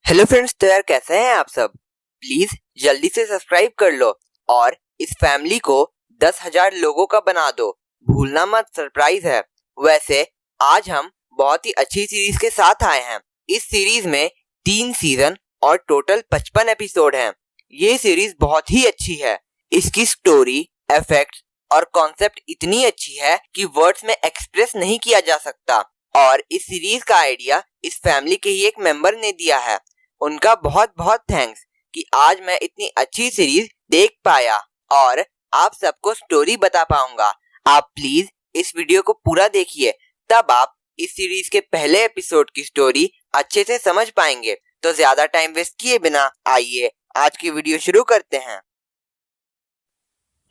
Hello friends, तो यार कैसे हैं आप सब। प्लीज जल्दी से सब्सक्राइब कर लो और इस फैमिली को 10,000 लोगों का बना दो। भूलना मत, सरप्राइज है। वैसे आज हम बहुत ही अच्छी सीरीज के साथ आए हैं। इस सीरीज में 3 सीजन और टोटल 55 एपिसोड हैं। ये सीरीज बहुत ही अच्छी है। इसकी स्टोरी, इफेक्ट्स और कॉन्सेप्ट इतनी अच्छी है कि वर्ड्स में एक्सप्रेस नहीं किया जा सकता। और इस सीरीज का आइडिया इस फैमिली के ही एक मेंबर ने दिया है। उनका बहुत बहुत थैंक्स कि आज मैं इतनी अच्छी सीरीज देख पाया और आप सबको स्टोरी बता पाऊंगा। आप प्लीज इस वीडियो को पूरा देखिए, तब आप इस सीरीज के पहले एपिसोड की स्टोरी अच्छे से समझ पाएंगे। तो ज्यादा टाइम वेस्ट किए बिना आइए आज की वीडियो शुरू करते हैं।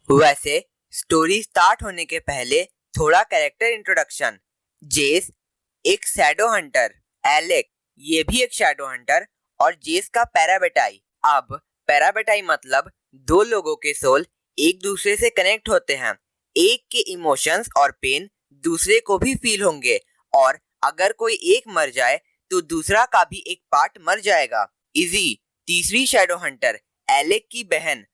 वैसे स्टोरी स्टार्ट होने के पहले थोड़ा कैरेक्टर इंट्रोडक्शन। जेस एक शैडो हंटर, एलेक ये भी एक शैडो हंटर और जेस का पैराबेटाई। अब पैराबेटाई मतलब 2 लोगों के सोल एक दूसरे से कनेक्ट होते हैं। एक के इमोशंस और पेन दूसरे को भी फील होंगे और अगर कोई एक मर जाए तो दूसरा का भी एक पार्ट मर जाएगा। इजी तीसरी शैडो हंटर, एलेक की बहन।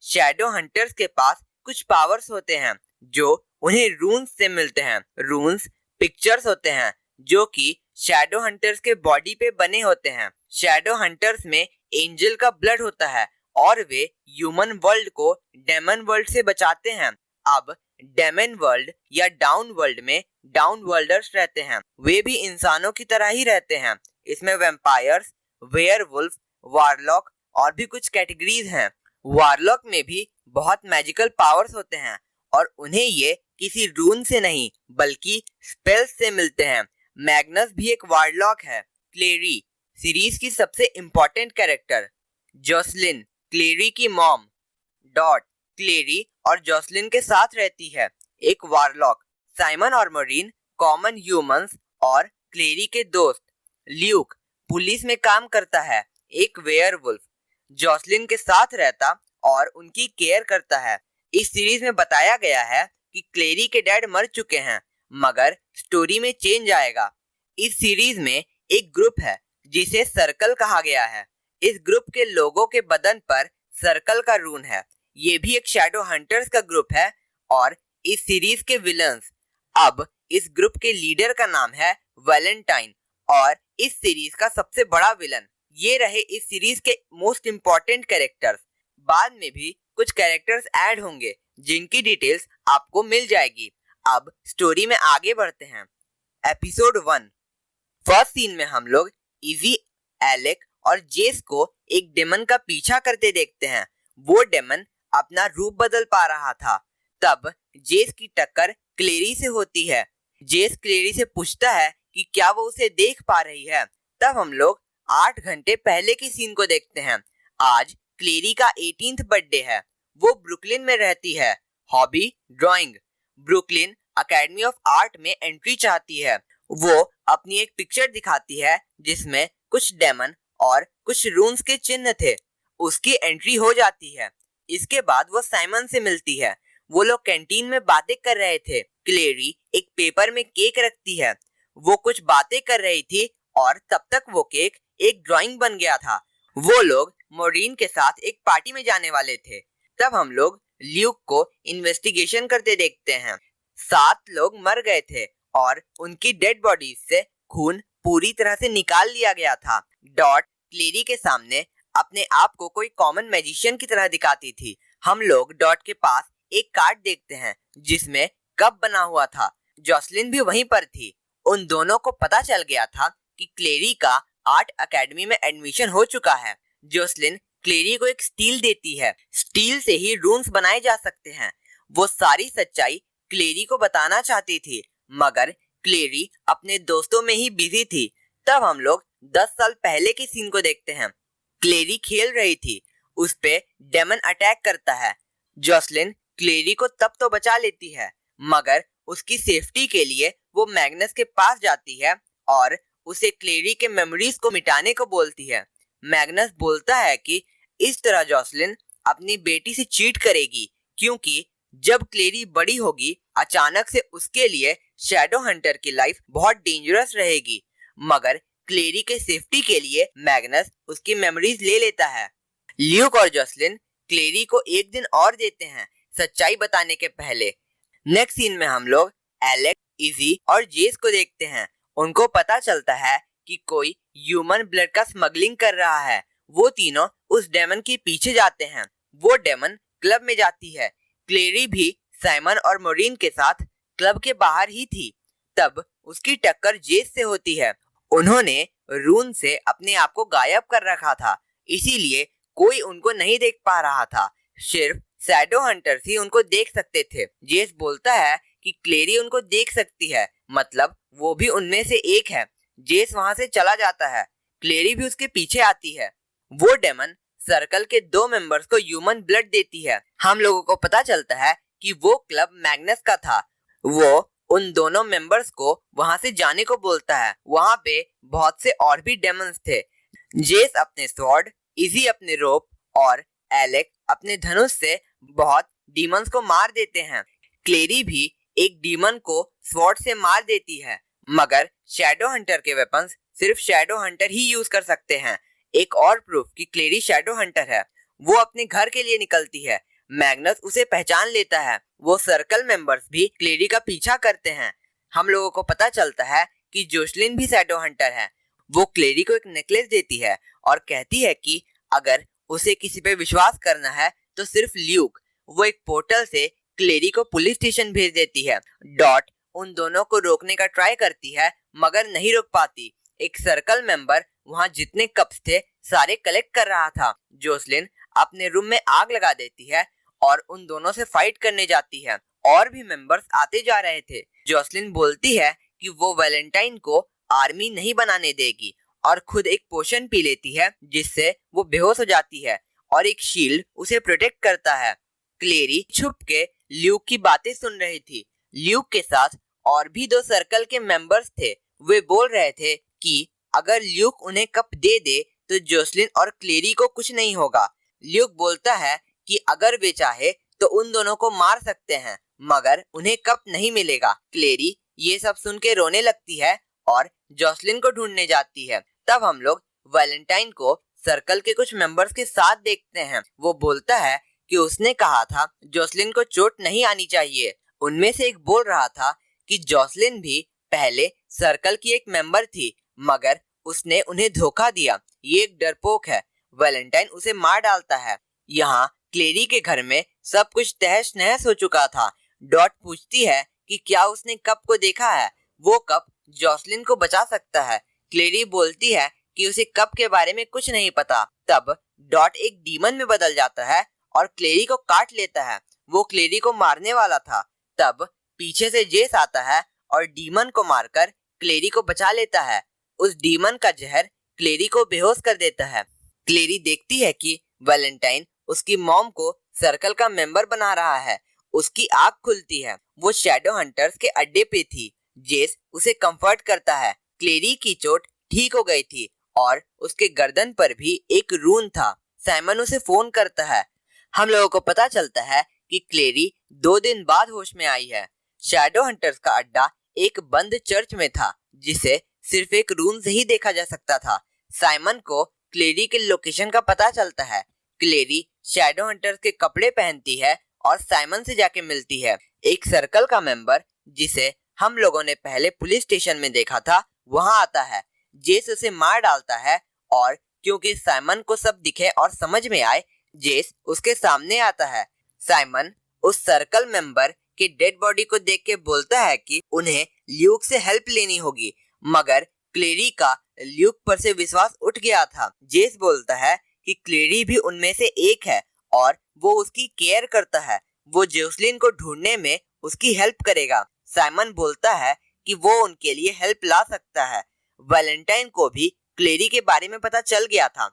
शैडो हंटर्स के पास कुछ पावर्स होते हैं जो उन्हें रून्स से मिलते हैं। रून्स पिक्चर्स होते हैं जो कि शैडो हंटर्स के बॉडी पे बने होते हैं। शैडो हंटर्स में एंजल का ब्लड होता है और वे ह्यूमन वर्ल्ड को डेमन वर्ल्ड से बचाते हैं। अब डेमन वर्ल्ड या डाउन वर्ल्ड में डाउन वर्ल्डर्स रहते हैं। वे भी इंसानों की तरह ही रहते हैं। इसमें वैम्पायर्स, वेयरवुल्फ, वारलॉक और भी कुछ कैटेगरीज हैं। वारलॉक में भी बहुत मैजिकल पावर्स होते हैं और उन्हें ये किसी रून से नहीं बल्कि स्पेल्स से मिलते हैं। मैग्नस भी एक वारलॉक है। क्लेरी सीरीज की सबसे इम्पोर्टेंट कैरेक्टर। जोसलिन क्लेरी की मॉम। डॉट क्लेरी और जोसलिन के साथ रहती है, एक वारलॉक। साइमन और मरीन कॉमन ह्यूमंस और क्लेरी के दोस्त। ल्यूक पुलिस में काम करता है, एक वेयरवुल्फ। जोसलिन के साथ रहता और उनकी केयर करता है। इस सीरीज में बताया गया है कि क्लेरी के डैड मर चुके हैं, मगर स्टोरी में चेंज आएगा। इस सीरीज में एक ग्रुप है जिसे सर्कल कहा गया है। इस ग्रुप के लोगों के बदन पर सर्कल का रून है। ये भी एक शैडो हंटर्स का ग्रुप है और इस सीरीज के विलन्स। अब इस ग्रुप के लीडर का नाम है वैलेंटाइन और इस सीरीज का सबसे बड़ा विलन। ये रहे इस सीरीज के मोस्ट इम्पोर्टेंट कैरेक्टर्स। बाद में भी कुछ कैरेक्टर्स ऐड होंगे जिनकी डिटेल्स आपको मिल जाएगी। अब स्टोरी में आगे बढ़ते हैं। एपिसोड 1। फर्स्ट सीन में हम लोग इजी, एलेक और जेस को एक डेमन का पीछा करते देखते हैं। वो डेमन अपना रूप बदल पा रहा था। तब जेस की टक्कर क्लेरी से होती है। जेस क्लेरी से पूछता है कि क्या वो उसे देख पा रही है। तब हम लोग 8 घंटे पहले की सीन को देखते हैं। आज क्लेरी का 18th बर्थडे है। वो ब्रुकलिन में रहती है। Hobby drawing. Brooklyn academy of art में एंट्री चाहती है। वो अपनी एक पिक्चर दिखाती है जिसमें कुछ डेमन और कुछ रून्स के चिन्ह थे। उसकी एंट्री हो जाती है। इसके बाद वो साइमन से मिलती है। वो लोग कैंटीन में बातें कर रहे थे। क्लेरी एक पेपर में केक रखती है। वो कुछ बातें कर रही थी और तब तक वो केक एक ड्राइंग बन गया था। वो लोग मोरीन के साथ एक पार्टी में जाने वाले थे। तब हम लोग ल्यूक को इन्वेस्टिगेशन करते देखते हैं। 7 लोग मर गए थे और उनकी डेड बॉडीज से खून पूरी तरह से निकाल लिया गया था। डॉट क्लेरी के सामने अपने आप को कोई कॉमन मैजिशियन की तरह दिखाती थी। हम लोग डॉट के पास एक कार्ड देखते हैं जिसमें कप बना हुआ था। जोसलिन भी वहीं पर थी। उन दोनों को पता चल गया था कि क्लेरी का आर्ट एकेडमी में एडमिशन हो चुका है। जोसलिन क्लेरी को एक स्टील देती है। स्टील से ही रून्स बनाए जा सकते हैं। वो सारी सच्चाई क्लेरी को बताना चाहती थी, मगर क्लेरी अपने दोस्तों में ही बिजी थी। तब हम लोग 10 साल पहले की सीन को देखते हैं। क्लेरी खेल रही थी, उस पे डेमन अटैक करता है। जोसलिन क्लेरी को तब तो बचा लेती है, मगर उसकी सेफ्टी के लिए वो मैग्नस के पास जाती है और उसे क्लेरी के मेमोरीज को मिटाने को बोलती है। मैग्नस बोलता है कि इस तरह जोसलिन अपनी बेटी से चीट करेगी, क्योंकि जब क्लेरी बड़ी होगी अचानक से उसके लिए शैडो हंटर की लाइफ बहुत डेंजरस रहेगी। मगर क्लेरी के सेफ्टी के लिए मैग्नस उसकी मेमोरीज ले लेता है। ल्यूक और जोसलिन क्लेरी को एक दिन और देते हैं सच्चाई बताने के पहले। नेक्स्ट सीन में हम लोग एलेक, इजी और जेस को देखते हैं। उनको पता चलता है कि कोई ह्यूमन ब्लड का स्मगलिंग कर रहा है। वो तीनों उस डेमन के पीछे जाते हैं। वो डेमन क्लब में जाती है। क्लेरी भी साइमन और मोरीन के साथ क्लब के बाहर ही थी। तब उसकी टक्कर जेस से होती है। उन्होंने रून से अपने आप को गायब कर रखा था, इसीलिए कोई उनको नहीं देख पा रहा था। सिर्फ शैडो हंटर्स ही उनको देख सकते थे। जेस बोलता है कि क्लेरी उनको देख सकती है, मतलब वो भी उनमें से एक है। जेस वहां से चला जाता है। क्लेरी भी उसके पीछे आती है। वो डेमन सर्कल के 2 मेंबर्स को ह्यूमन ब्लड देती है। हम लोगों को पता चलता है कि वो क्लब मैग्नस का था। वो उन दोनों मेंबर्स को वहां से जाने को बोलता है। वहां पे बहुत से और भी डेमन्स थे। जेस अपने स्वॉर्ड, इजी अपने रोप और एलेक अपने धनुष से बहुत डीमंस को मार देते हैं। क्लेरी भी एक डीमन को स्वॉर्ड से मार देती है, मगर शैडो हंटर के वेपन्स सिर्फ शैडो हंटर ही यूज कर सकते हैं। एक और प्रूफ कि क्लेरी शैडो हंटर है। वो अपने घर के लिए निकलती है। मैग्नस उसे पहचान लेता है। वो सर्कल मेंबर्स भी क्लेरी का पीछा करते हैं। हम लोगों को पता चलता है कि जोसलिन भी शैडो हंटर है। वो क्लेरी को एक नेकलेस देती है और कहती है कि अगर उसे किसी पे विश्वास करना है तो सिर्फ ल्यूक। वो एक पोर्टल से क्लेरी को पुलिस स्टेशन भेज देती है। डॉट उन दोनों को रोकने का ट्राई करती है, मगर नहीं रोक पाती। एक सर्कल मेंबर वहां जितने कप्स थे सारे कलेक्ट कर रहा था। जोसलिन अपने रूम में आग लगा देती है और उन दोनों से फाइट करने जाती है। और भी मेंबर्स आते जा रहे थे। जोसलिन बोलती है कि वो वैलेंटाइन को आर्मी नहीं बनाने देगी और खुद एक पोशन पी लेती है, जिससे वो बेहोश हो जाती है और एक शील्ड उसे प्रोटेक्ट करता है। क्लेरी छुप के ल्यूक की बातें सुन रही थी। ल्यूक के साथ और भी 2 सर्कल के मेंबर्स थे। वे बोल रहे थे कि अगर ल्यूक उन्हें कप दे दे तो जोसलिन और क्लेरी को कुछ नहीं होगा। ल्यूक बोलता है कि अगर वे चाहे तो उन दोनों को मार सकते हैं, मगर उन्हें कप नहीं मिलेगा। क्लेरी ये सब सुन के रोने लगती है और जोसलिन को ढूंढने जाती है। तब हम लोग वैलेंटाइन को सर्कल के कुछ मेंबर्स के साथ देखते हैं। वो बोलता है कि उसने कहा था जोसलिन को चोट नहीं आनी चाहिए। उनमें से एक बोल रहा था कि जोसलिन भी पहले सर्कल की एक मेंबर थी, मगर उसने उन्हें धोखा दिया। ये एक डरपोक है। वैलेंटाइन उसे मार डालता है। यहाँ क्लेरी के घर में सब कुछ तहस नहस हो चुका था। डॉट पूछती है कि क्या उसने कप को देखा है। वो कप जोसलिन को बचा सकता है। क्लेरी बोलती है कि उसे कप के बारे में कुछ नहीं पता। तब डॉट एक डीमन में बदल जाता है और क्लेरी को काट लेता है। वो क्लेरी को मारने वाला था। तब पीछे से जेस आता है और डीमन को मारकर क्लेरी को बचा लेता है। उस डीमन का जहर क्लेरी को बेहोश कर देता है। क्लेरी देखती है कि वैलेंटाइन उसकी मॉम को सर्कल का मेंबर बना रहा है। उसकी आंख खुलती है। वो शैडो हंटर्स के अड्डे पे थी। जेस उसे कंफर्ट करता है। क्लेरी की चोट ठीक हो गई थी और उसके गर्दन पर भी एक रून था। साइमन उसे फोन करता है। हम लोगों को पता चलता है कि क्लेरी 2 दिन बाद होश में आई है। शैडो हंटर्स का अड्डा एक बंद चर्च में था, जिसे सिर्फ एक रूम से ही देखा जा सकता था। साइमन को क्लेरी के लोकेशन का पता चलता है। क्लेरी शैडो हंटर्स के कपड़े पहनती है और साइमन से जाके मिलती है। एक सर्कल का मेंबर जिसे हम लोगों ने पहले पुलिस स्टेशन में देखा था वहां आता है। जेस उसे मार डालता है और क्योंकि साइमन को सब दिखे और समझ में आए, जेस उसके सामने आता है। साइमन उस सर्कल मेंबर के डेड बॉडी को देख के बोलता है कि उन्हें ल्यूक से हेल्प लेनी होगी, मगर क्लेरी का ल्यूक पर से विश्वास उठ गया था। जेस बोलता है कि क्लेरी भी उनमें से एक है और वो उसकी केयर करता है। वो जोसलिन को ढूंढने में उसकी हेल्प करेगा। साइमन बोलता है कि वो उनके लिए हेल्प ला सकता है। वैलेंटाइन को भी क्लेरी के बारे में पता चल गया था।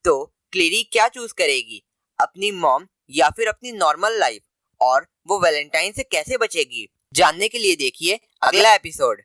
तो क्लेरी क्या चूज करेगी, अपनी मॉम या फिर अपनी नॉर्मल लाइफ, और वो वैलेंटाइन से कैसे बचेगी? जानने के लिए देखिए अगला एपिसोड।